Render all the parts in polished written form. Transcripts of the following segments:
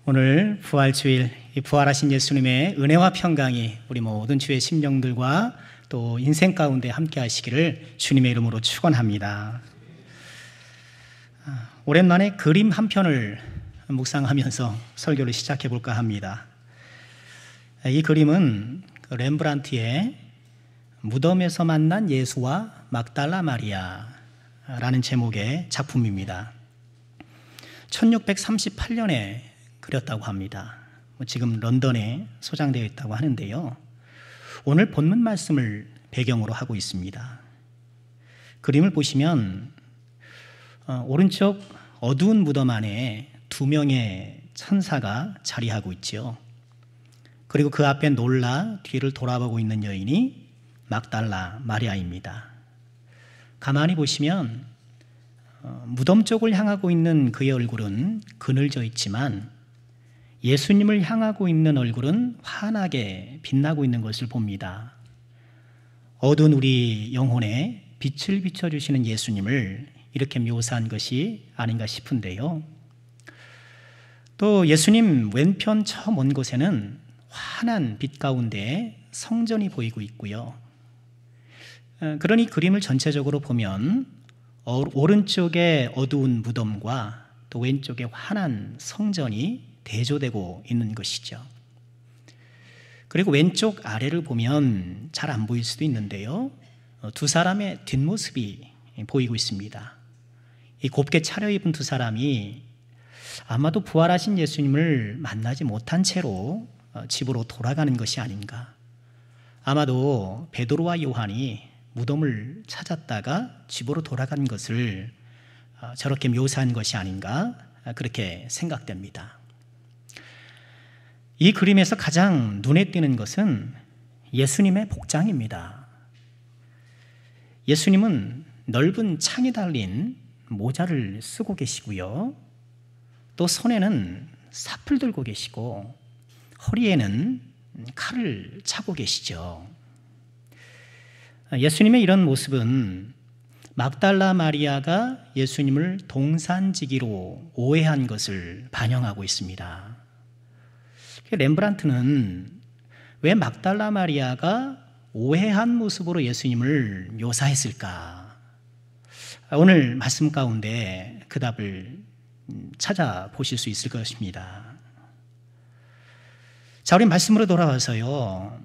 오늘 부활주일, 이 부활하신 예수님의 은혜와 평강이 우리 모든 주의 심령들과 또 인생 가운데 함께 하시기를 주님의 이름으로 축원합니다. 오랜만에 그림 한 편을 묵상하면서 설교를 시작해 볼까 합니다. 이 그림은 렘브란트의 무덤에서 만난 예수와 막달라 마리아라는 제목의 작품입니다. 1638년에 그렸다고 합니다. 지금 런던에 소장되어 있다고 하는데요. 오늘 본문 말씀을 배경으로 하고 있습니다. 그림을 보시면 오른쪽 어두운 무덤 안에 두 명의 천사가 자리하고 있지요. 그리고 그 앞에 놀라 뒤를 돌아보고 있는 여인이 막달라 마리아입니다. 가만히 보시면 무덤 쪽을 향하고 있는 그의 얼굴은 그늘져 있지만 예수님을 향하고 있는 얼굴은 환하게 빛나고 있는 것을 봅니다. 어두운 우리 영혼에 빛을 비춰주시는 예수님을 이렇게 묘사한 것이 아닌가 싶은데요. 또 예수님 왼편 저 먼 곳에는 환한 빛 가운데 성전이 보이고 있고요. 그러니 그림을 전체적으로 보면 오른쪽에 어두운 무덤과 또 왼쪽에 환한 성전이 대조되고 있는 것이죠. 그리고 왼쪽 아래를 보면 잘 안 보일 수도 있는데요. 두 사람의 뒷모습이 보이고 있습니다. 이 곱게 차려입은 두 사람이 아마도 부활하신 예수님을 만나지 못한 채로 집으로 돌아가는 것이 아닌가. 아마도 베드로와 요한이 무덤을 찾았다가 집으로 돌아간 것을 저렇게 묘사한 것이 아닌가 그렇게 생각됩니다. 이 그림에서 가장 눈에 띄는 것은 예수님의 복장입니다. 예수님은 넓은 창이 달린 모자를 쓰고 계시고요. 또 손에는 삽을 들고 계시고 허리에는 칼을 차고 계시죠. 예수님의 이런 모습은 막달라 마리아가 예수님을 동산지기로 오해한 것을 반영하고 있습니다. 렘브란트는 왜 막달라 마리아가 오해한 모습으로 예수님을 묘사했을까? 오늘 말씀 가운데 그 답을 찾아보실 수 있을 것입니다. 자, 우리 말씀으로 돌아와서요.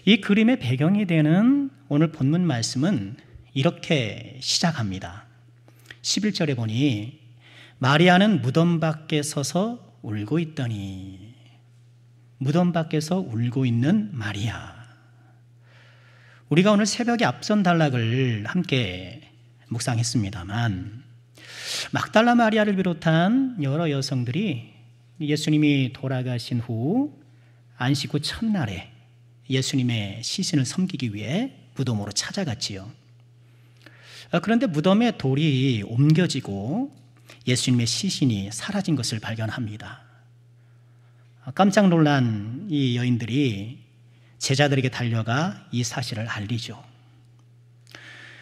이 그림의 배경이 되는 오늘 본문 말씀은 이렇게 시작합니다. 11절에 보니 마리아는 무덤 밖에 서서 울고 있더니, 무덤 밖에서 울고 있는 마리아. 우리가 오늘 새벽에 앞선 단락을 함께 묵상했습니다만 막달라 마리아를 비롯한 여러 여성들이 예수님이 돌아가신 후 안식 후 첫날에 예수님의 시신을 섬기기 위해 무덤으로 찾아갔지요. 그런데 무덤에 돌이 옮겨지고 예수님의 시신이 사라진 것을 발견합니다. 깜짝 놀란 이 여인들이 제자들에게 달려가 이 사실을 알리죠.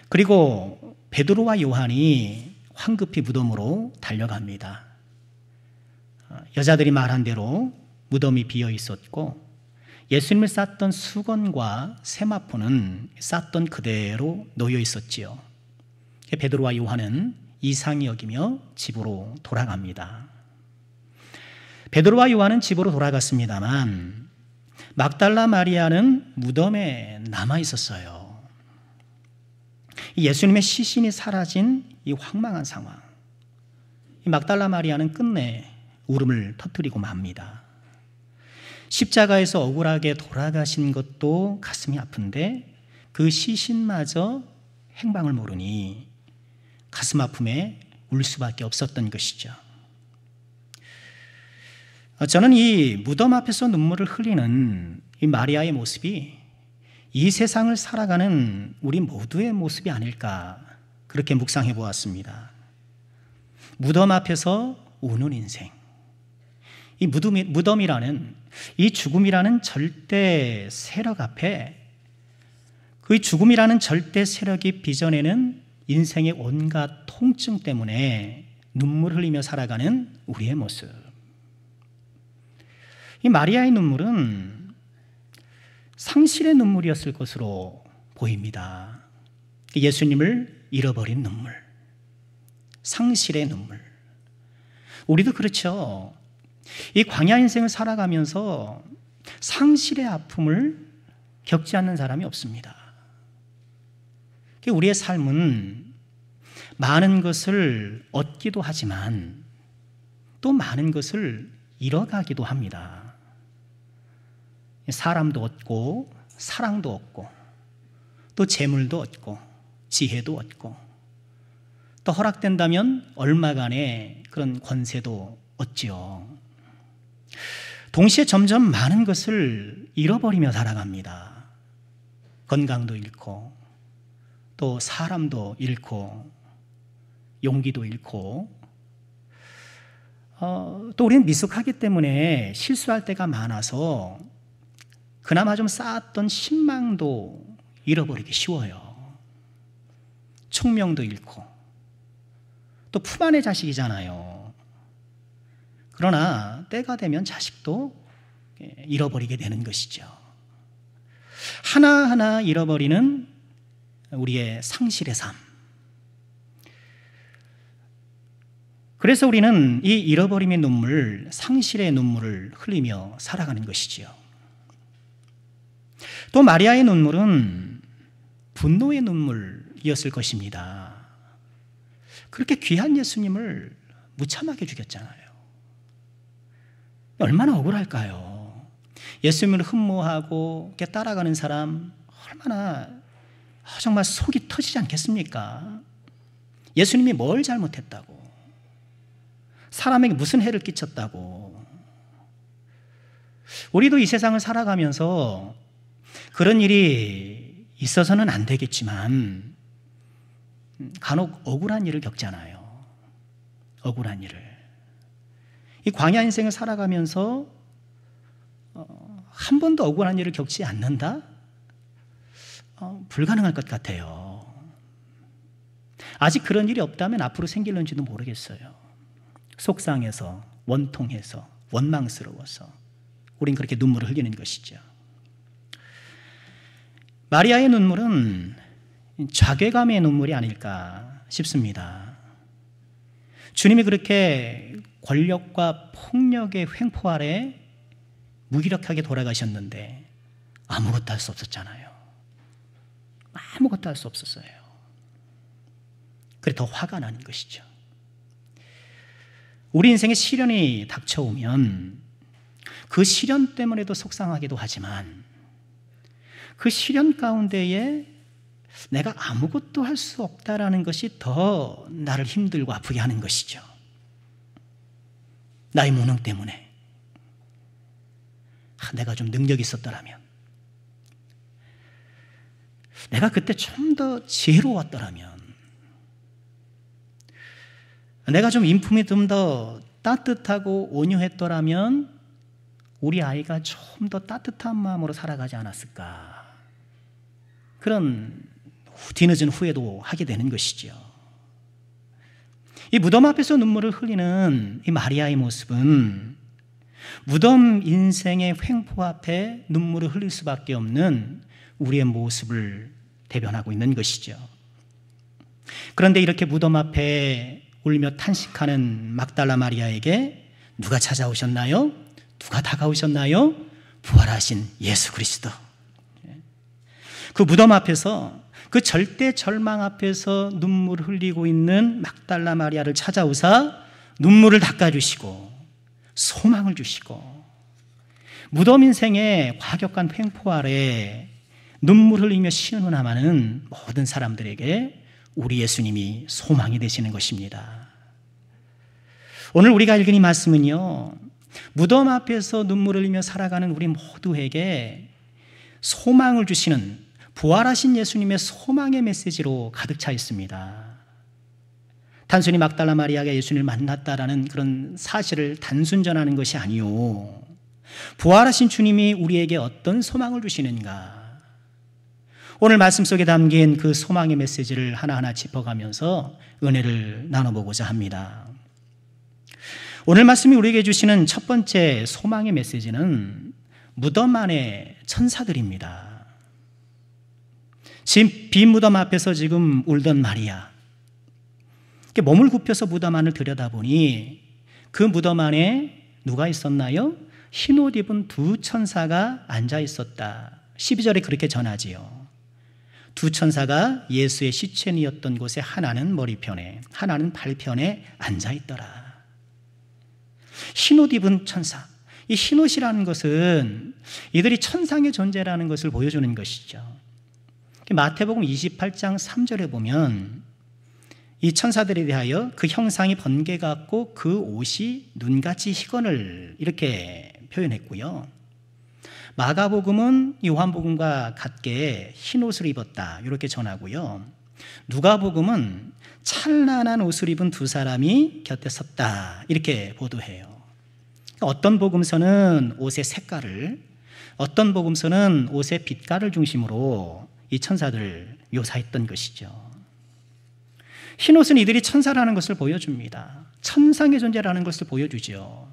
그리고 베드로와 요한이 황급히 무덤으로 달려갑니다. 여자들이 말한 대로 무덤이 비어 있었고 예수님을 쌌던 수건과 세마포는 쌌던 그대로 놓여 있었지요. 베드로와 요한은 이상히 여기며 집으로 돌아갑니다. 베드로와 요한은 집으로 돌아갔습니다만 막달라 마리아는 무덤에 남아 있었어요. 예수님의 시신이 사라진 이 황망한 상황, 이 막달라 마리아는 끝내 울음을 터뜨리고 맙니다. 십자가에서 억울하게 돌아가신 것도 가슴이 아픈데 그 시신마저 행방을 모르니 가슴 아픔에 울 수밖에 없었던 것이죠. 저는 이 무덤 앞에서 눈물을 흘리는 이 마리아의 모습이 이 세상을 살아가는 우리 모두의 모습이 아닐까 그렇게 묵상해 보았습니다. 무덤 앞에서 우는 인생, 이 무덤이라는 이 죽음이라는 절대 세력 앞에 그 죽음이라는 절대 세력이 빚어내는 인생의 온갖 통증 때문에 눈물 흘리며 살아가는 우리의 모습. 이 마리아의 눈물은 상실의 눈물이었을 것으로 보입니다. 예수님을 잃어버린 눈물, 상실의 눈물. 우리도 그렇죠. 이 광야 인생을 살아가면서 상실의 아픔을 겪지 않는 사람이 없습니다. 우리의 삶은 많은 것을 얻기도 하지만 또 많은 것을 잃어가기도 합니다. 사람도 얻고 사랑도 얻고 또 재물도 얻고 지혜도 얻고 또 허락된다면 얼마간의 그런 권세도 얻지요. 동시에 점점 많은 것을 잃어버리며 살아갑니다. 건강도 잃고 또 사람도 잃고 용기도 잃고 또 우리는 미숙하기 때문에 실수할 때가 많아서 그나마 좀 쌓았던 신망도 잃어버리기 쉬워요. 총명도 잃고 또 품 안의 자식이잖아요. 그러나 때가 되면 자식도 잃어버리게 되는 것이죠. 하나하나 잃어버리는 우리의 상실의 삶. 그래서 우리는 이 잃어버림의 눈물, 상실의 눈물을 흘리며 살아가는 것이지요. 또 마리아의 눈물은 분노의 눈물이었을 것입니다. 그렇게 귀한 예수님을 무참하게 죽였잖아요. 얼마나 억울할까요? 예수님을 흠모하고 이렇게 따라가는 사람 얼마나 정말 속이 터지지 않겠습니까? 예수님이 뭘 잘못했다고? 사람에게 무슨 해를 끼쳤다고? 우리도 이 세상을 살아가면서 그런 일이 있어서는 안 되겠지만 간혹 억울한 일을 겪잖아요. 억울한 일을. 이 광야 인생을 살아가면서 한 번도 억울한 일을 겪지 않는다? 불가능할 것 같아요. 아직 그런 일이 없다면 앞으로 생길는지도 모르겠어요. 속상해서, 원통해서, 원망스러워서 우린 그렇게 눈물을 흘리는 것이죠. 마리아의 눈물은 자괴감의 눈물이 아닐까 싶습니다. 주님이 그렇게 권력과 폭력의 횡포 아래 무기력하게 돌아가셨는데 아무것도 할 수 없었잖아요. 아무것도 할 수 없었어요. 그래 더 화가 나는 것이죠. 우리 인생에 시련이 닥쳐오면 그 시련 때문에도 속상하기도 하지만 그 시련 가운데에 내가 아무것도 할 수 없다라는 것이 더 나를 힘들고 아프게 하는 것이죠. 나의 무능 때문에. 내가 좀 능력이 있었더라면, 내가 그때 좀 더 지혜로웠더라면, 내가 좀 인품이 좀 더 따뜻하고 온유했더라면 우리 아이가 좀 더 따뜻한 마음으로 살아가지 않았을까. 그런 뒤늦은 후회도 하게 되는 것이죠. 이 무덤 앞에서 눈물을 흘리는 이 마리아의 모습은 무덤 인생의 횡포 앞에 눈물을 흘릴 수밖에 없는 우리의 모습을 대변하고 있는 것이죠. 그런데 이렇게 무덤 앞에 울며 탄식하는 막달라 마리아에게 누가 찾아오셨나요? 누가 다가오셨나요? 부활하신 예수 그리스도. 그 무덤 앞에서, 그 절대 절망 앞에서 눈물을 흘리고 있는 막달라 마리아를 찾아오사 눈물을 닦아주시고 소망을 주시고 무덤 인생의 과격한 횡포 아래 눈물 흘리며 신음하는 모든 사람들에게 우리 예수님이 소망이 되시는 것입니다. 오늘 우리가 읽은 이 말씀은요, 무덤 앞에서 눈물을 흘리며 살아가는 우리 모두에게 소망을 주시는 부활하신 예수님의 소망의 메시지로 가득 차 있습니다. 단순히 막달라 마리아가 예수님을 만났다라는 그런 사실을 단순 전하는 것이 아니요, 부활하신 주님이 우리에게 어떤 소망을 주시는가, 오늘 말씀 속에 담긴 그 소망의 메시지를 하나하나 짚어가면서 은혜를 나눠보고자 합니다. 오늘 말씀이 우리에게 주시는 첫 번째 소망의 메시지는 무덤 안의 천사들입니다. 지금 빈 무덤 앞에서 지금 울던 마리아, 몸을 굽혀서 무덤 안을 들여다보니 그 무덤 안에 누가 있었나요? 흰 옷 입은 두 천사가 앉아 있었다. 12절에 그렇게 전하지요. 두 천사가 예수의 시체니었던 곳에 하나는 머리편에, 하나는 발편에 앉아 있더라. 흰옷 입은 천사. 이 흰옷이라는 것은 이들이 천상의 존재라는 것을 보여주는 것이죠. 마태복음 28장 3절에 보면 이 천사들에 대하여 그 형상이 번개 같고 그 옷이 눈같이 희건을 이렇게 표현했고요. 마가복음은 요한복음과 같게 흰옷을 입었다 이렇게 전하고요. 누가복음은 찬란한 옷을 입은 두 사람이 곁에 섰다 이렇게 보도해요. 어떤 복음서는 옷의 색깔을, 어떤 복음서는 옷의 빛깔을 중심으로 이 천사들을 묘사했던 것이죠. 흰옷은 이들이 천사라는 것을 보여줍니다. 천상의 존재라는 것을 보여주죠.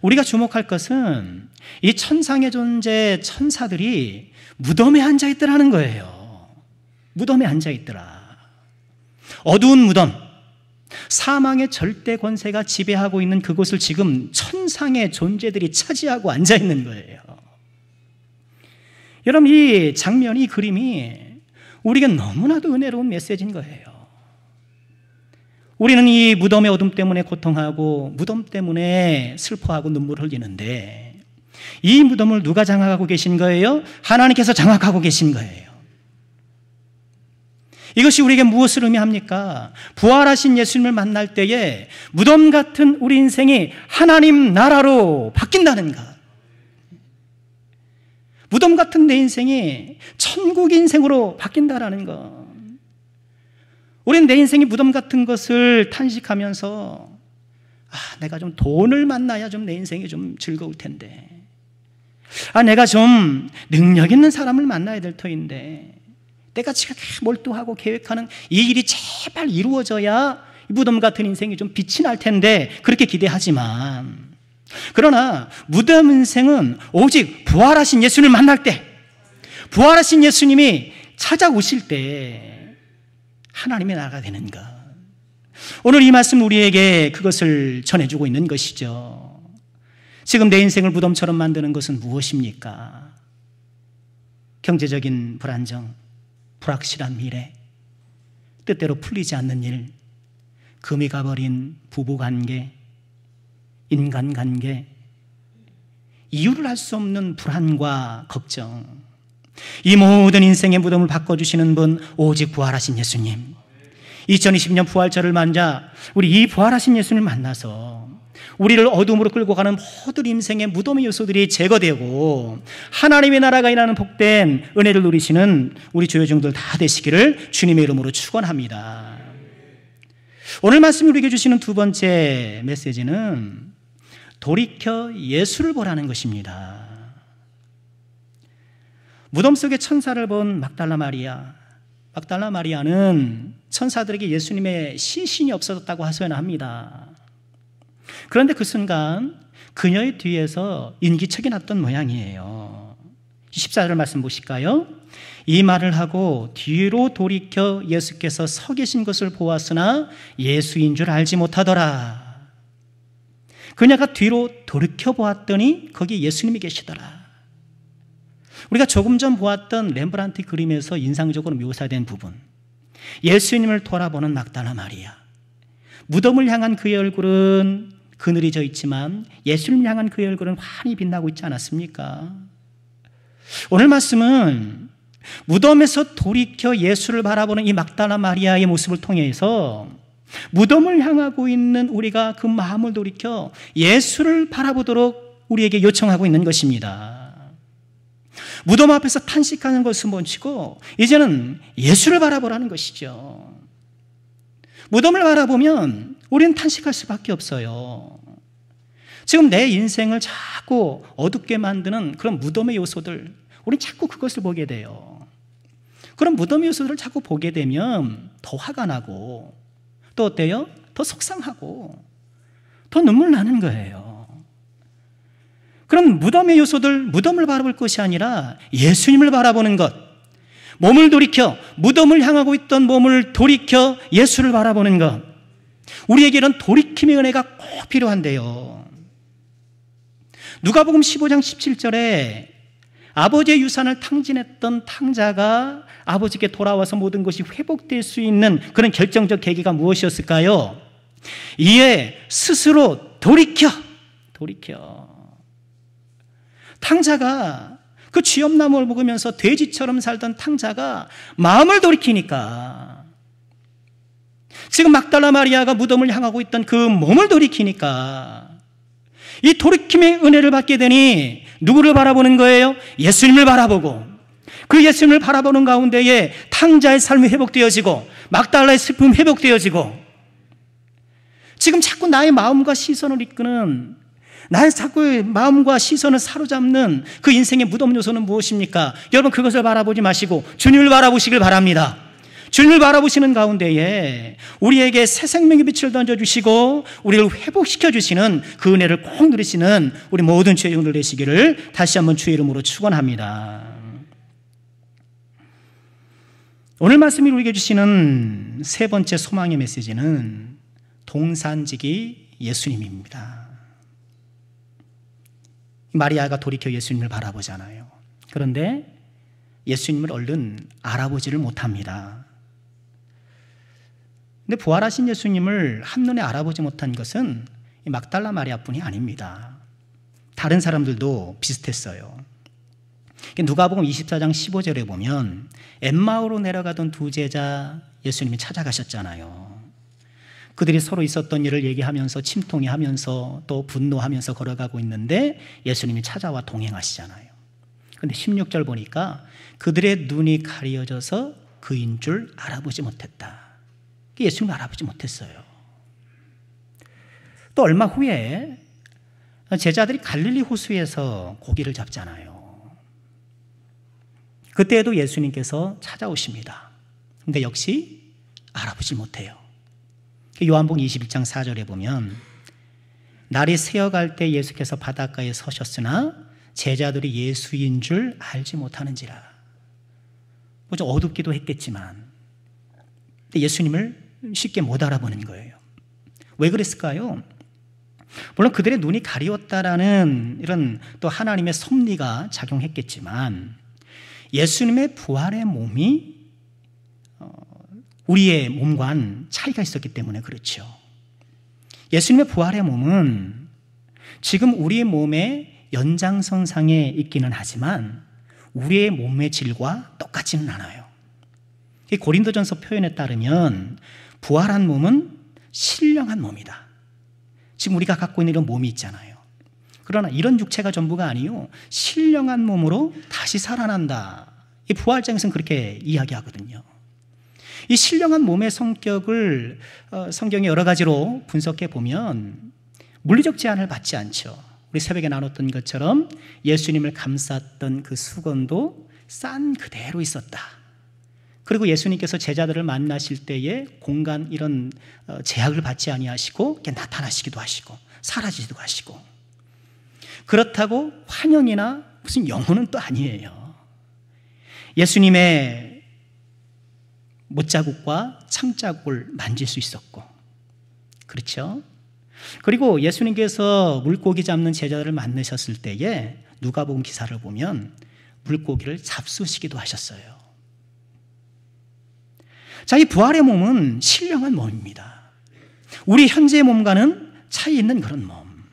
우리가 주목할 것은 이 천상의 존재 천사들이 무덤에 앉아있더라는 거예요. 무덤에 앉아있더라. 어두운 무덤, 사망의 절대 권세가 지배하고 있는 그곳을 지금 천상의 존재들이 차지하고 앉아있는 거예요. 여러분, 이 장면이, 이 그림이 우리에게 너무나도 은혜로운 메시지인 거예요. 우리는 이 무덤의 어둠 때문에 고통하고 무덤 때문에 슬퍼하고 눈물을 흘리는데 이 무덤을 누가 장악하고 계신 거예요? 하나님께서 장악하고 계신 거예요. 이것이 우리에게 무엇을 의미합니까? 부활하신 예수님을 만날 때에 무덤 같은 우리 인생이 하나님 나라로 바뀐다는 것. 무덤 같은 내 인생이 천국 인생으로 바뀐다라는 것. 우리는 내 인생이 무덤 같은 것을 탄식하면서 내가 좀 돈을 만나야 좀 내 인생이 좀 즐거울 텐데, 내가 좀 능력 있는 사람을 만나야 될 터인데, 내가 지금 몰두하고 계획하는 이 일이 제발 이루어져야 무덤 같은 인생이 좀 빛이 날 텐데 그렇게 기대하지만, 그러나 무덤 인생은 오직 부활하신 예수님을 만날 때, 부활하신 예수님이 찾아오실 때 하나님의 나라가 되는 것. 오늘 이 말씀 우리에게 그것을 전해주고 있는 것이죠. 지금 내 인생을 무덤처럼 만드는 것은 무엇입니까? 경제적인 불안정, 불확실한 미래, 뜻대로 풀리지 않는 일, 금이 가버린 부부관계, 인간관계, 이유를 알 수 없는 불안과 걱정, 이 모든 인생의 무덤을 바꿔주시는 분 오직 부활하신 예수님. 2020년 부활절을 맞아 우리 이 부활하신 예수님을 만나서 우리를 어둠으로 끌고 가는 모든 인생의 무덤의 요소들이 제거되고 하나님의 나라가 일하는 복된 은혜를 누리시는 우리 주여종들 다 되시기를 주님의 이름으로 축원합니다. 오늘 말씀 우리에게 주시는 두 번째 메시지는 돌이켜 예수를 보라는 것입니다. 무덤 속에 천사를 본 막달라 마리아. 막달라 마리아는 천사들에게 예수님의 시신이 없어졌다고 하소연합니다. 그런데 그 순간 그녀의 뒤에서 인기척이 났던 모양이에요. 14절 말씀 보실까요? 이 말을 하고 뒤로 돌이켜 예수께서 서 계신 것을 보았으나 예수인 줄 알지 못하더라. 그녀가 뒤로 돌이켜 보았더니 거기 예수님이 계시더라. 우리가 조금 전 보았던 렘브란트 그림에서 인상적으로 묘사된 부분, 예수님을 돌아보는 막달라 마리아. 무덤을 향한 그의 얼굴은 그늘이 져 있지만 예수님을 향한 그의 얼굴은 환히 빛나고 있지 않았습니까? 오늘 말씀은 무덤에서 돌이켜 예수를 바라보는 이 막달라 마리아의 모습을 통해서 무덤을 향하고 있는 우리가 그 마음을 돌이켜 예수를 바라보도록 우리에게 요청하고 있는 것입니다. 무덤 앞에서 탄식하는 것은 멈추고 이제는 예수를 바라보라는 것이죠. 무덤을 바라보면 우리는 탄식할 수밖에 없어요. 지금 내 인생을 자꾸 어둡게 만드는 그런 무덤의 요소들, 우리는 자꾸 그것을 보게 돼요. 그런 무덤의 요소들을 자꾸 보게 되면 더 화가 나고 또 어때요? 더 속상하고 더 눈물 나는 거예요. 그럼 무덤의 요소들, 무덤을 바라볼 것이 아니라 예수님을 바라보는 것, 몸을 돌이켜, 무덤을 향하고 있던 몸을 돌이켜 예수를 바라보는 것, 우리에게는 돌이킴의 은혜가 꼭 필요한데요. 누가복음 15장 17절에 아버지의 유산을 탕진했던 탕자가 아버지께 돌아와서 모든 것이 회복될 수 있는 그런 결정적 계기가 무엇이었을까요? 이에 스스로 돌이켜. 탕자가 그 쥐엄나무를 먹으면서 돼지처럼 살던 탕자가 마음을 돌이키니까, 지금 막달라 마리아가 무덤을 향하고 있던 그 몸을 돌이키니까 이 돌이킴의 은혜를 받게 되니 누구를 바라보는 거예요? 예수님을 바라보고, 그 예수님을 바라보는 가운데에 탕자의 삶이 회복되어지고 막달라의 슬픔이 회복되어지고, 지금 자꾸 나의 마음과 시선을 이끄는, 나의 자꾸 마음과 시선을 사로잡는 그 인생의 무덤 요소는 무엇입니까? 여러분, 그것을 바라보지 마시고 주님을 바라보시길 바랍니다. 주님을 바라보시는 가운데에 우리에게 새 생명의 빛을 던져주시고 우리를 회복시켜 주시는 그 은혜를 꼭 누리시는 우리 모든 주의 종들 되시기를 다시 한번 주의 이름으로 축원합니다. 오늘 말씀이 우리에게 주시는 세 번째 소망의 메시지는 동산지기 예수님입니다. 마리아가 돌이켜 예수님을 바라보잖아요. 그런데 예수님을 얼른 알아보지를 못합니다. 근데 부활하신 예수님을 한눈에 알아보지 못한 것은 막달라 마리아뿐이 아닙니다. 다른 사람들도 비슷했어요. 누가복음 24장 15절에 보면 엠마오로 내려가던 두 제자 예수님이 찾아가셨잖아요. 그들이 서로 있었던 일을 얘기하면서 침통해하면서 또 분노하면서 걸어가고 있는데 예수님이 찾아와 동행하시잖아요. 그런데 16절 보니까 그들의 눈이 가려져서 그인 줄 알아보지 못했다. 예수님을 알아보지 못했어요. 또 얼마 후에 제자들이 갈릴리 호수에서 고기를 잡잖아요. 그때에도 예수님께서 찾아오십니다. 근데 역시 알아보지 못해요. 요한복음 21장 4절에 보면 날이 새어갈 때 예수께서 바닷가에 서셨으나 제자들이 예수인 줄 알지 못하는지라. 좀 어둡기도 했겠지만 예수님을 쉽게 못 알아보는 거예요. 왜 그랬을까요? 물론 그들의 눈이 가리웠다라는 이런 또 하나님의 섭리가 작용했겠지만 예수님의 부활의 몸이 우리의 몸과는 차이가 있었기 때문에 그렇죠. 예수님의 부활의 몸은 지금 우리의 몸의 연장선상에 있기는 하지만 우리의 몸의 질과 똑같지는 않아요. 고린도전서 표현에 따르면 부활한 몸은 신령한 몸이다. 지금 우리가 갖고 있는 이런 몸이 있잖아요. 그러나 이런 육체가 전부가 아니요 신령한 몸으로 다시 살아난다. 이 부활장에서는 그렇게 이야기하거든요. 이 신령한 몸의 성격을 성경의 여러 가지로 분석해 보면 물리적 제한을 받지 않죠. 우리 새벽에 나눴던 것처럼 예수님을 감쌌던 그 수건도 싼 그대로 있었다. 그리고 예수님께서 제자들을 만나실 때에 공간 이런 제약을 받지 아니하시고 나타나시기도 하시고 사라지기도 하시고, 그렇다고 환영이나 무슨 영혼은 또 아니에요. 예수님의 못자국과 창자국을 만질 수 있었고, 그렇죠? 그리고 예수님께서 물고기 잡는 제자들을 만나셨을 때에 누가복음 기사를 보면 물고기를 잡수시기도 하셨어요. 자, 이 부활의 몸은 신령한 몸입니다. 우리 현재의 몸과는 차이 있는 그런 몸.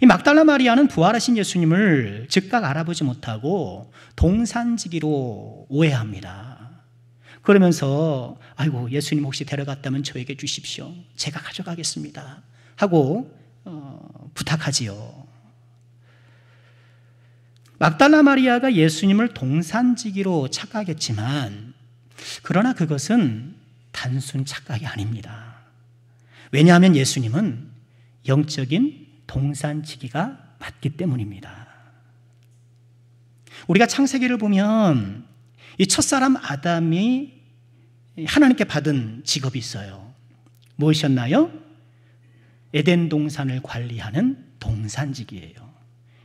이 막달라 마리아는 부활하신 예수님을 즉각 알아보지 못하고 동산지기로 오해합니다. 그러면서 아이고 예수님 혹시 데려갔다면 저에게 주십시오. 제가 가져가겠습니다. 하고 부탁하지요. 막달라 마리아가 예수님을 동산지기로 착각했지만 그러나 그것은 단순 착각이 아닙니다. 왜냐하면 예수님은 영적인 동산지기가 맞기 때문입니다. 우리가 창세기를 보면 이 첫사람 아담이 하나님께 받은 직업이 있어요. 무엇이었나요? 에덴 동산을 관리하는 동산직이에요.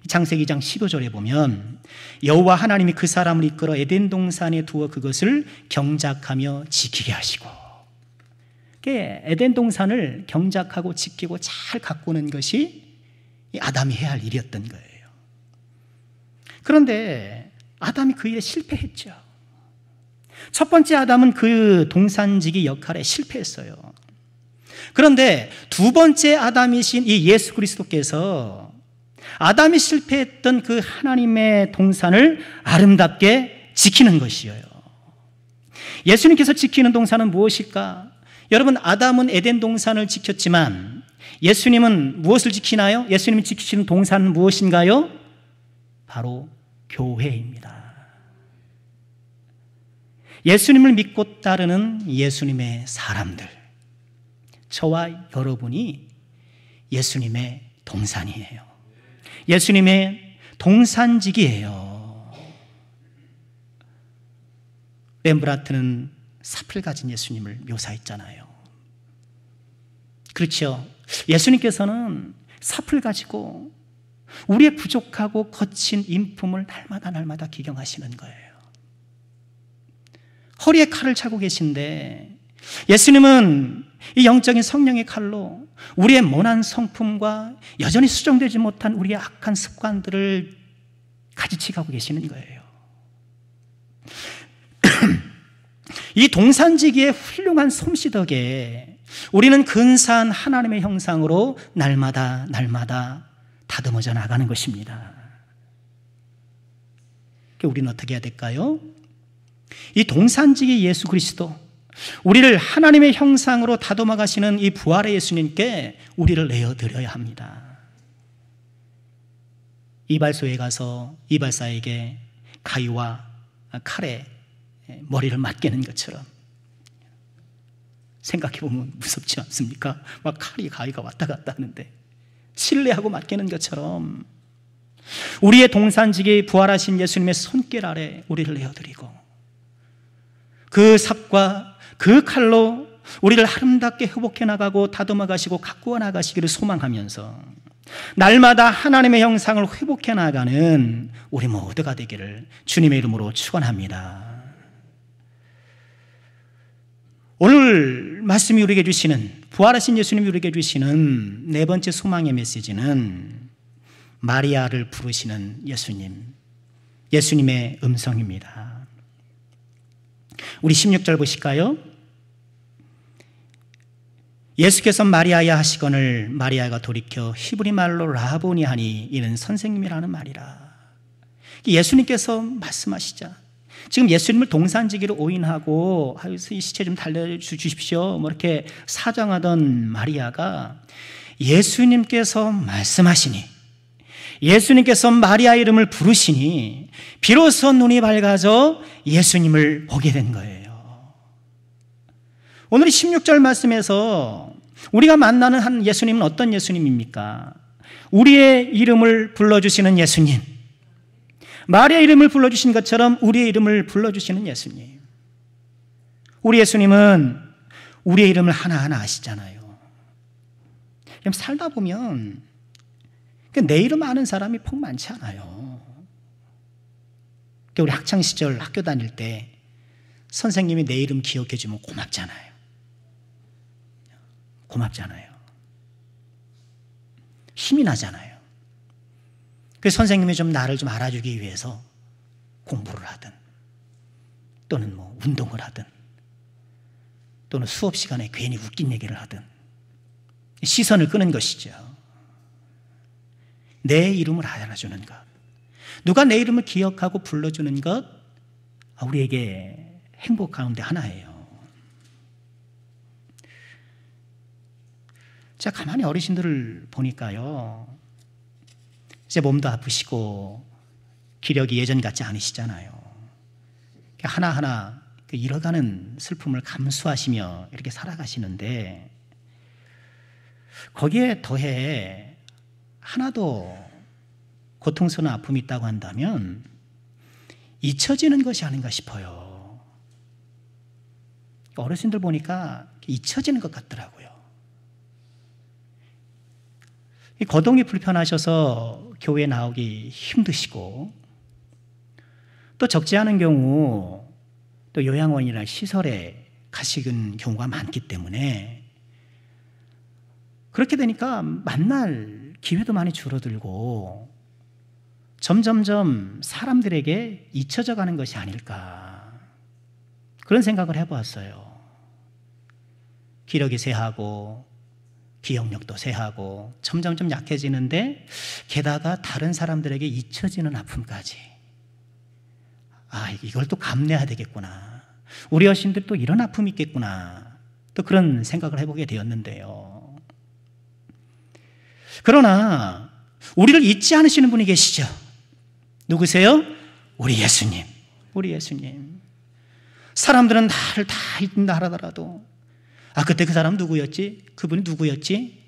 창세기 2장 15절에 보면 여호와 하나님이 그 사람을 이끌어 에덴 동산에 두어 그것을 경작하며 지키게 하시고, 에덴 동산을 경작하고 지키고 잘 가꾸는 것이 아담이 해야 할 일이었던 거예요. 그런데 아담이 그 일에 실패했죠. 첫 번째 아담은 그 동산지기 역할에 실패했어요. 그런데 두 번째 아담이신 이 예수 그리스도께서 아담이 실패했던 그 하나님의 동산을 아름답게 지키는 것이에요. 예수님께서 지키는 동산은 무엇일까? 여러분, 아담은 에덴 동산을 지켰지만 예수님은 무엇을 지키나요? 예수님이 지키시는 동산은 무엇인가요? 바로 교회입니다. 예수님을 믿고 따르는 예수님의 사람들, 저와 여러분이 예수님의 동산이에요. 예수님의 동산직이에요. 렘브란트는 삽을 가진 예수님을 묘사했잖아요. 그렇죠. 예수님께서는 삽을 가지고 우리의 부족하고 거친 인품을 날마다 기경하시는 거예요. 허리에 칼을 차고 계신데 예수님은 이 영적인 성령의 칼로 우리의 모난 성품과 여전히 수정되지 못한 우리의 악한 습관들을 가지치 가고 계시는 거예요. 이 동산지기의 훌륭한 솜씨 덕에 우리는 근사한 하나님의 형상으로 날마다 다듬어져 나가는 것입니다. 우리는 어떻게 해야 될까요? 이 동산지기 예수 그리스도, 우리를 하나님의 형상으로 다듬어 가시는 이 부활의 예수님께 우리를 내어드려야 합니다. 이발소에 가서 이발사에게 가위와 칼에 머리를 맞게는 것처럼, 생각해보면 무섭지 않습니까? 막 칼이 가위가 왔다 갔다 하는데 신뢰하고 맡기는 것처럼 우리의 동산지기 부활하신 예수님의 손길 아래 우리를 내어드리고 그 삽과 그 칼로 우리를 아름답게 회복해 나가고 다듬어 가시고 가꾸어 나가시기를 소망하면서 날마다 하나님의 형상을 회복해 나가는 우리 모두가 되기를 주님의 이름으로 축원합니다. 오늘 말씀이 우리에게 주시는, 부활하신 예수님이 우리에게 주시는 네 번째 소망의 메시지는 마리아를 부르시는 예수님, 예수님의 음성입니다. 우리 16절 보실까요? 예수께서 마리아야 하시거늘 마리아가 돌이켜 히브리 말로 라보니 하니 이는 선생님이라는 말이라. 예수님께서 말씀하시자 지금 예수님을 동산지기로 오인하고 이 시체 좀 달려주십시오 뭐 이렇게 사정하던 마리아가 예수님께서 말씀하시니, 예수님께서 마리아 이름을 부르시니 비로소 눈이 밝아져 예수님을 보게 된 거예요. 오늘 16절 말씀에서 우리가 만나는 한 예수님은 어떤 예수님입니까? 우리의 이름을 불러주시는 예수님, 마리아 이름을 불러주신 것처럼 우리의 이름을 불러주시는 예수님. 우리 예수님은 우리의 이름을 하나하나 아시잖아요. 그럼 살다 보면 내 이름 아는 사람이 폭 많지 않아요. 우리 학창시절 학교 다닐 때 선생님이 내 이름 기억해 주면 고맙잖아요. 힘이 나잖아요. 그래서 선생님이 좀 나를 좀 알아주기 위해서 공부를 하든 또는 뭐 운동을 하든 또는 수업 시간에 괜히 웃긴 얘기를 하든 시선을 끄는 것이죠. 내 이름을 알아주는 것, 누가 내 이름을 기억하고 불러주는 것, 우리에게 행복 가운데 하나예요. 자, 가만히 어르신들을 보니까요, 이제 몸도 아프시고 기력이 예전 같지 않으시잖아요. 하나하나 잃어가는 슬픔을 감수하시며 이렇게 살아가시는데 거기에 더해 하나도 고통스러운 아픔이 있다고 한다면 잊혀지는 것이 아닌가 싶어요. 어르신들 보니까 잊혀지는 것 같더라고요. 거동이 불편하셔서 교회에 나오기 힘드시고, 또 적지 않은 경우 또 요양원이나 시설에 가시는 경우가 많기 때문에 그렇게 되니까 만날 기회도 많이 줄어들고 점점점 사람들에게 잊혀져 가는 것이 아닐까, 그런 생각을 해보았어요. 기력이 쇠하고 기억력도 쇠하고 점점점 약해지는데, 게다가 다른 사람들에게 잊혀지는 아픔까지. 이걸 또 감내해야 되겠구나, 우리 여신들 또 이런 아픔이 있겠구나, 또 그런 생각을 해보게 되었는데요. 그러나 우리를 잊지 않으시는 분이 계시죠. 누구세요? 우리 예수님. 우리 예수님. 사람들은 나를 다 잊는다 하더라도, 그때 그 사람 누구였지? 그분이 누구였지?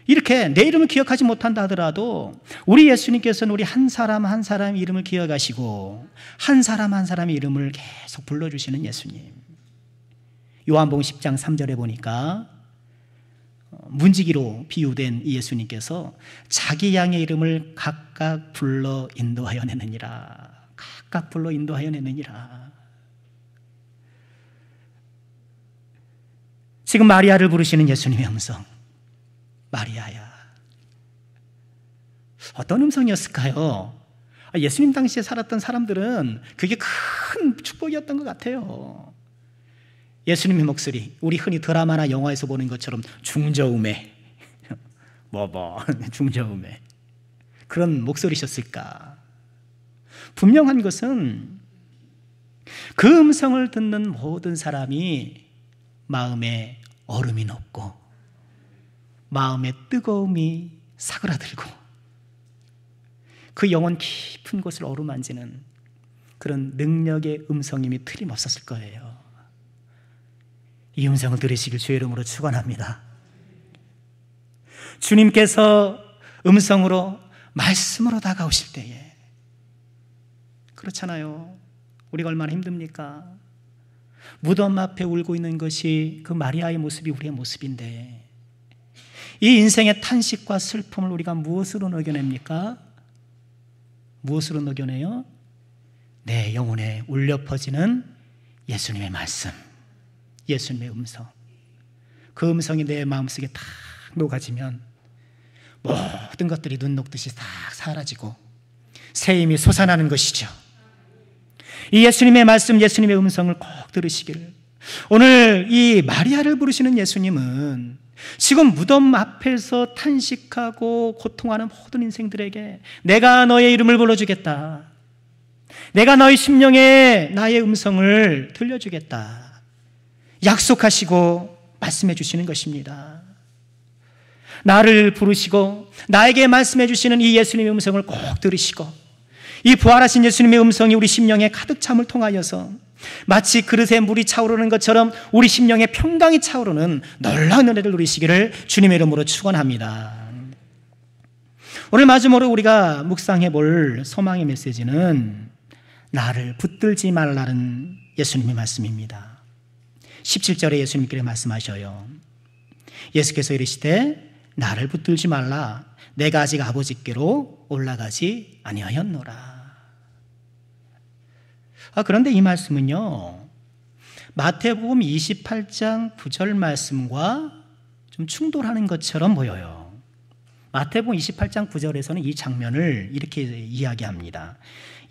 이렇게 내 이름을 기억하지 못한다 하더라도 우리 예수님께서는 우리 한 사람 한 사람 이름을 기억하시고 한 사람 한 사람의 이름을 계속 불러주시는 예수님. 요한복음 10장 3절에 보니까 문지기로 비유된 이 예수님께서 자기 양의 이름을 각각 불러 인도하여 내느니라. 각각 불러 인도하여 내느니라. 지금 마리아를 부르시는 예수님의 음성. 마리아야. 어떤 음성이었을까요? 예수님 당시에 살았던 사람들은 그게 큰 축복이었던 것 같아요. 예수님의 목소리, 우리 흔히 드라마나 영화에서 보는 것처럼 중저음의 중저음의 그런 목소리셨을까? 분명한 것은 그 음성을 듣는 모든 사람이 마음에 얼음이 녹고 마음의 뜨거움이 사그라들고 그 영혼 깊은 곳을 어루만지는 그런 능력의 음성임이 틀림없었을 거예요. 이 음성을 들으시길 주의 이름으로 축원합니다. 주님께서 음성으로 말씀으로 다가오실 때에, 그렇잖아요. 우리가 얼마나 힘듭니까? 무덤 앞에 울고 있는 것이 그 마리아의 모습이 우리의 모습인데, 이 인생의 탄식과 슬픔을 우리가 무엇으로 녹여냅니까? 무엇으로 녹여내요? 내 영혼에 울려 퍼지는 예수님의 말씀, 예수님의 음성. 그 음성이 내 마음속에 탁 녹아지면 모든 것들이 눈 녹듯이 싹 사라지고 새 힘이 솟아나는 것이죠. 이 예수님의 말씀, 예수님의 음성을 꼭 들으시길. 오늘 이 마리아를 부르시는 예수님은 지금 무덤 앞에서 탄식하고 고통하는 모든 인생들에게 내가 너의 이름을 불러주겠다, 내가 너의 심령에 나의 음성을 들려주겠다 약속하시고 말씀해 주시는 것입니다. 나를 부르시고 나에게 말씀해 주시는 이 예수님의 음성을 꼭 들으시고, 이 부활하신 예수님의 음성이 우리 심령에 가득 참을 통하여서 마치 그릇에 물이 차오르는 것처럼 우리 심령에 평강이 차오르는 놀라운 은혜를 누리시기를 주님의 이름으로 축원합니다. 오늘 마지막으로 우리가 묵상해 볼 소망의 메시지는 나를 붙들지 말라는 예수님의 말씀입니다. 17절에 예수님께서 말씀하셔요. 예수께서 이르시되 나를 붙들지 말라, 내가 아직 아버지께로 올라가지 아니하였노라. 그런데 이 말씀은요, 마태복음 28장 9절 말씀과 좀 충돌하는 것처럼 보여요. 마태복음 28장 9절에서는 이 장면을 이렇게 이야기합니다.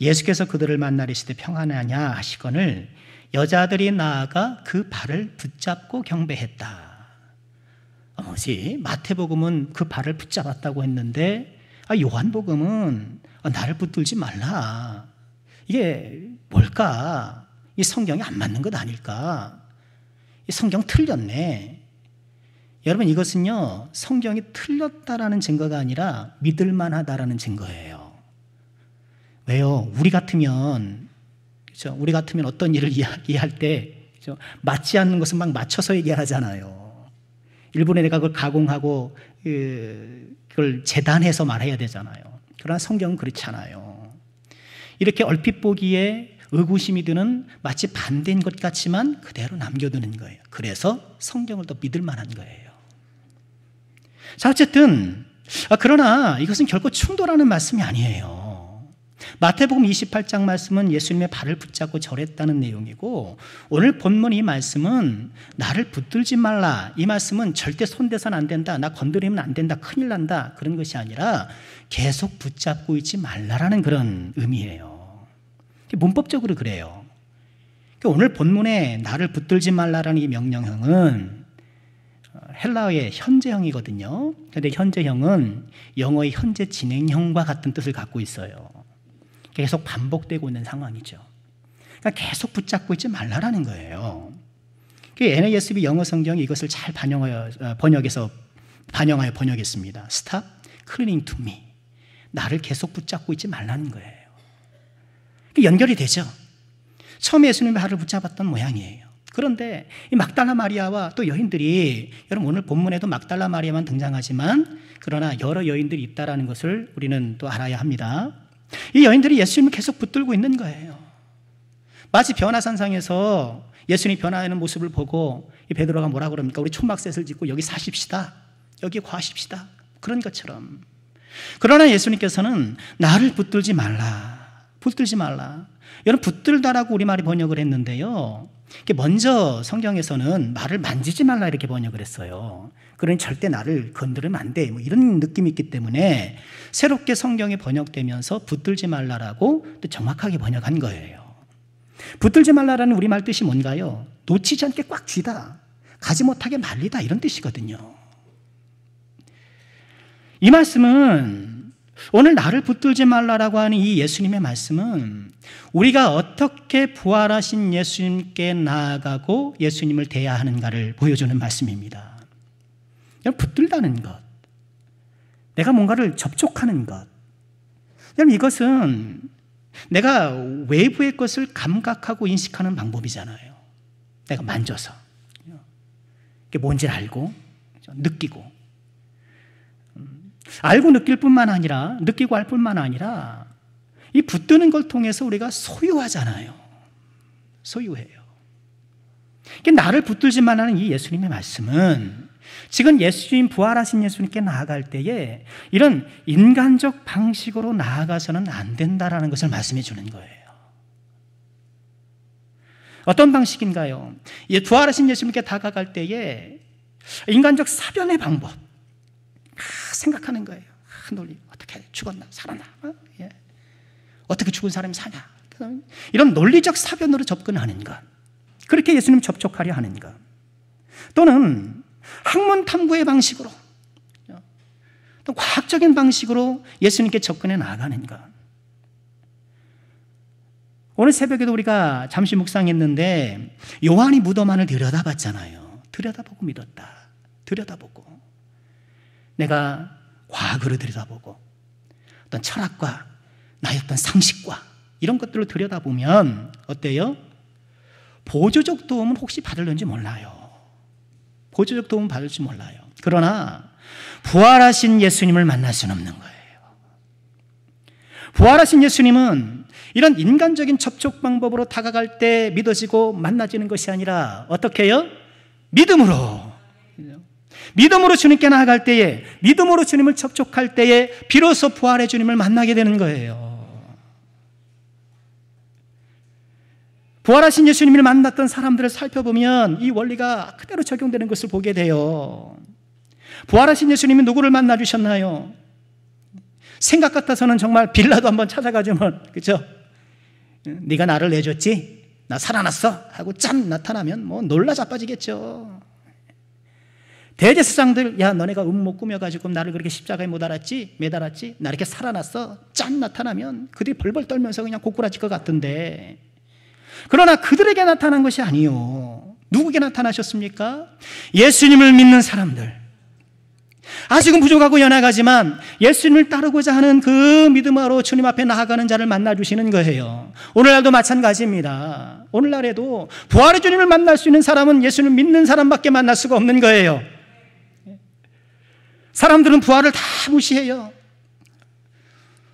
예수께서 그들을 만나리시되 평안하냐 하시거늘 여자들이 나아가 그 발을 붙잡고 경배했다. 뭐지? 마태복음은 그 발을 붙잡았다고 했는데 요한복음은 나를 붙들지 말라. 이게 뭘까? 이 성경이 안 맞는 것 아닐까? 이 성경 틀렸네. 여러분, 이것은요, 성경이 틀렸다라는 증거가 아니라 믿을만하다라는 증거예요. 왜요? 우리 같으면, 그렇죠? 우리 같으면 어떤 일을 이야기할 때, 그렇죠? 맞지 않는 것은 막 맞춰서 얘기하잖아요. 일본에 내가 그걸 가공하고 그걸 재단해서 말해야 되잖아요. 그러나 성경은 그렇지 않아요. 이렇게 얼핏 보기에 의구심이 드는 마치 반대인 것 같지만 그대로 남겨두는 거예요. 그래서 성경을 더 믿을 만한 거예요. 자, 어쨌든 그러나 이것은 결코 충돌하는 말씀이 아니에요. 마태복음 28장 말씀은 예수님의 발을 붙잡고 절했다는 내용이고, 오늘 본문 이 말씀은 나를 붙들지 말라, 이 말씀은 절대 손대선 안 된다, 나 건드리면 안 된다, 큰일 난다, 그런 것이 아니라 계속 붙잡고 있지 말라라는 그런 의미예요. 문법적으로 그래요. 오늘 본문에 나를 붙들지 말라라는 이 명령형은 헬라어의 현재형이거든요. 그런데 현재형은 영어의 현재 진행형과 같은 뜻을 갖고 있어요. 계속 반복되고 있는 상황이죠. 그러니까 계속 붙잡고 있지 말라라는 거예요. NASB 영어 성경이 이것을 잘 반영하여 번역했습니다. Stop clinging to me. 나를 계속 붙잡고 있지 말라는 거예요. 연결이 되죠. 처음에 예수님의 발을 붙잡았던 모양이에요. 그런데 이 막달라 마리아와 또 여인들이, 여러분 오늘 본문에도 막달라 마리아만 등장하지만 그러나 여러 여인들이 있다는 것을 우리는 또 알아야 합니다. 이 여인들이 예수님을 계속 붙들고 있는 거예요. 마치 변화산상에서 예수님이 변화하는 모습을 보고 이 베드로가 뭐라 그럽니까? 우리 초막셋을 짓고 여기 사십시다, 여기 거하십시다, 그런 것처럼. 그러나 예수님께서는 나를 붙들지 말라, 붙들지 말라. 여러분 붙들다라고 우리말이 번역을 했는데요, 먼저 성경에서는 말을 만지지 말라 이렇게 번역을 했어요. 그러니 절대 나를 건드리면 안 돼, 뭐 이런 느낌이 있기 때문에 새롭게 성경이 번역되면서 붙들지 말라라고 또 정확하게 번역한 거예요. 붙들지 말라라는 우리말 뜻이 뭔가요? 놓치지 않게 꽉 쥐다, 가지 못하게 말리다, 이런 뜻이거든요. 이 말씀은, 오늘 나를 붙들지 말라라고 하는 이 예수님의 말씀은 우리가 어떻게 부활하신 예수님께 나아가고 예수님을 대해야 하는가를 보여주는 말씀입니다. 붙들다는 것, 내가 뭔가를 접촉하는 것, 이것은 내가 외부의 것을 감각하고 인식하는 방법이잖아요. 내가 만져서 이게 뭔지를 알고 느끼고, 알고 느낄 뿐만 아니라, 느끼고 알 뿐만 아니라 이 붙드는 걸 통해서 우리가 소유하잖아요. 소유해요. 나를 붙들지만 하는 이 예수님의 말씀은 지금 예수님, 부활하신 예수님께 나아갈 때에 이런 인간적 방식으로 나아가서는 안 된다라는 것을 말씀해 주는 거예요. 어떤 방식인가요? 부활하신 예수님께 다가갈 때에 인간적 사변의 방법 생각하는 거예요. 논리, 어떻게 죽었나 살았나, 어떻게 죽은 사람이 사냐, 이런 논리적 사변으로 접근하는 것, 그렇게 예수님 접촉하려 하는 것, 또는 학문 탐구의 방식으로, 또 과학적인 방식으로 예수님께 접근해 나아가는 것. 오늘 새벽에도 우리가 잠시 묵상했는데 요한이 무덤 안을 들여다봤잖아요. 들여다보고 믿었다, 들여다보고. 내가 과학으로 들여다보고 어떤 철학과 나의 어떤 상식과 이런 것들을 들여다보면 어때요? 보조적 도움은 혹시 받을는지 몰라요. 보조적 도움은 받을지 몰라요. 그러나 부활하신 예수님을 만날 수는 없는 거예요. 부활하신 예수님은 이런 인간적인 접촉 방법으로 다가갈 때 믿어지고 만나지는 것이 아니라 어떻게 해요? 믿음으로. 믿음으로 주님께 나아갈 때에, 믿음으로 주님을 접촉할 때에 비로소 부활의 주님을 만나게 되는 거예요. 부활하신 예수님을 만났던 사람들을 살펴보면 이 원리가 그대로 적용되는 것을 보게 돼요. 부활하신 예수님이 누구를 만나주셨나요? 생각 같아서는 정말 빌라도 한번 찾아가주면, 그렇죠? 네가 나를 내줬지? 나 살아났어? 하고 짠 나타나면 뭐 놀라 자빠지겠죠. 대제사장들, 야 너네가 음모 꾸며가지고 나를 그렇게 십자가에 못 알았지? 매달았지? 나 이렇게 살아났어? 짠 나타나면 그들이 벌벌 떨면서 그냥 고꾸라질 것 같던데, 그러나 그들에게 나타난 것이 아니요, 누구에게 나타나셨습니까? 예수님을 믿는 사람들, 아직은 부족하고 연약하지만 예수님을 따르고자 하는 그 믿음으로 주님 앞에 나아가는 자를 만나주시는 거예요. 오늘날도 마찬가지입니다. 오늘날에도 부활의 주님을 만날 수 있는 사람은 예수님을 믿는 사람밖에 만날 수가 없는 거예요. 사람들은 부활을 다 무시해요.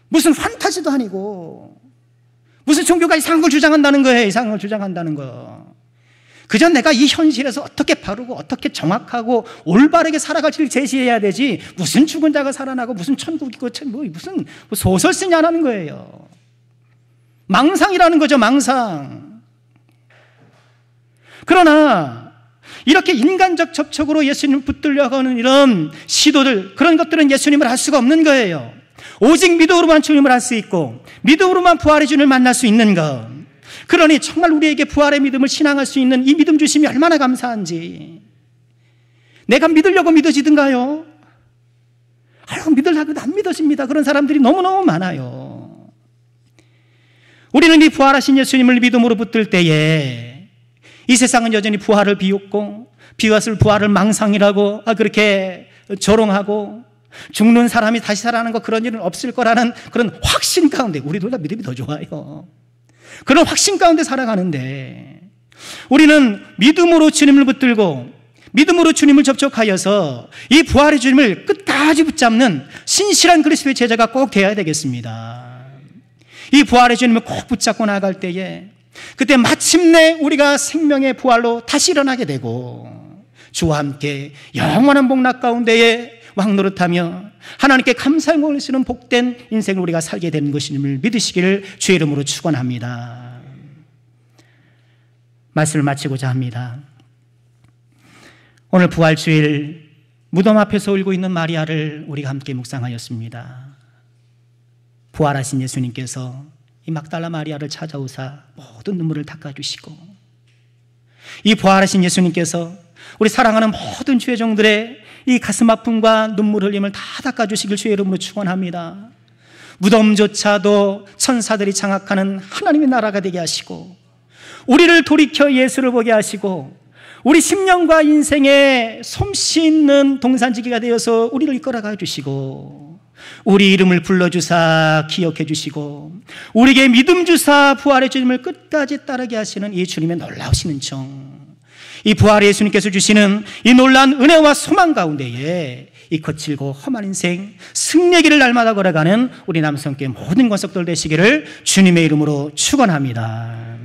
무슨 판타지도 아니고 무슨 종교가 이상한 걸 주장한다는 거예요. 이상한 걸 주장한다는 거. 그저 내가 이 현실에서 어떻게 바르고 어떻게 정확하고 올바르게 살아갈지를 제시해야 되지, 무슨 죽은 자가 살아나고 무슨 천국이고 무슨 소설 쓰냐는 거예요. 망상이라는 거죠, 망상. 그러나 이렇게 인간적 접촉으로 예수님을 붙들려고 하는 이런 시도들, 그런 것들은 예수님을 알 수가 없는 거예요. 오직 믿음으로만 주님을 알 수 있고 믿음으로만 부활의 주님을 만날 수 있는 것. 그러니 정말 우리에게 부활의 믿음을 신앙할 수 있는 이 믿음 주심이 얼마나 감사한지. 내가 믿으려고 믿어지든가요? 아유, 믿으려고 안 믿어집니다. 그런 사람들이 너무너무 많아요. 우리는 이 부활하신 예수님을 믿음으로 붙들 때에 이 세상은 여전히 부활을 비웃고 비웃을 부활을 망상이라고 그렇게 조롱하고 죽는 사람이 다시 살아나는 거 그런 일은 없을 거라는 그런 확신 가운데, 우리보다 믿음이 더 좋아요. 그런 확신 가운데 살아가는데 우리는 믿음으로 주님을 붙들고 믿음으로 주님을 접촉하여서 이 부활의 주님을 끝까지 붙잡는 신실한 그리스도의 제자가 꼭 되어야 되겠습니다. 이 부활의 주님을 꼭 붙잡고 나아갈 때에 그때 마침내 우리가 생명의 부활로 다시 일어나게 되고 주와 함께 영원한 복락 가운데에 왕노릇하며 하나님께 감사의 몸을 쓰는 복된 인생을 우리가 살게 되는 것임을 믿으시기를 주의 이름으로 축원합니다. 말씀을 마치고자 합니다. 오늘 부활주일 무덤 앞에서 울고 있는 마리아를 우리가 함께 묵상하였습니다. 부활하신 예수님께서 이 막달라 마리아를 찾아오사 모든 눈물을 닦아주시고, 이 부활하신 예수님께서 우리 사랑하는 모든 주의 종들의 이 가슴 아픔과 눈물 흘림을 다 닦아주시길 주의 이름으로 축원합니다. 무덤조차도 천사들이 장악하는 하나님의 나라가 되게 하시고, 우리를 돌이켜 예수를 보게 하시고, 우리 심령과 인생의 솜씨 있는 동산지기가 되어서 우리를 이끌어가 주시고, 우리 이름을 불러주사 기억해 주시고, 우리에게 믿음 주사 부활의 주님을 끝까지 따르게 하시는 이 주님의 놀라우신 은총, 이 부활의 예수님께서 주시는 이 놀라운 은혜와 소망 가운데에 이 거칠고 험한 인생 승리의 길을 날마다 걸어가는 우리 남성께 모든 권속들 되시기를 주님의 이름으로 축원합니다.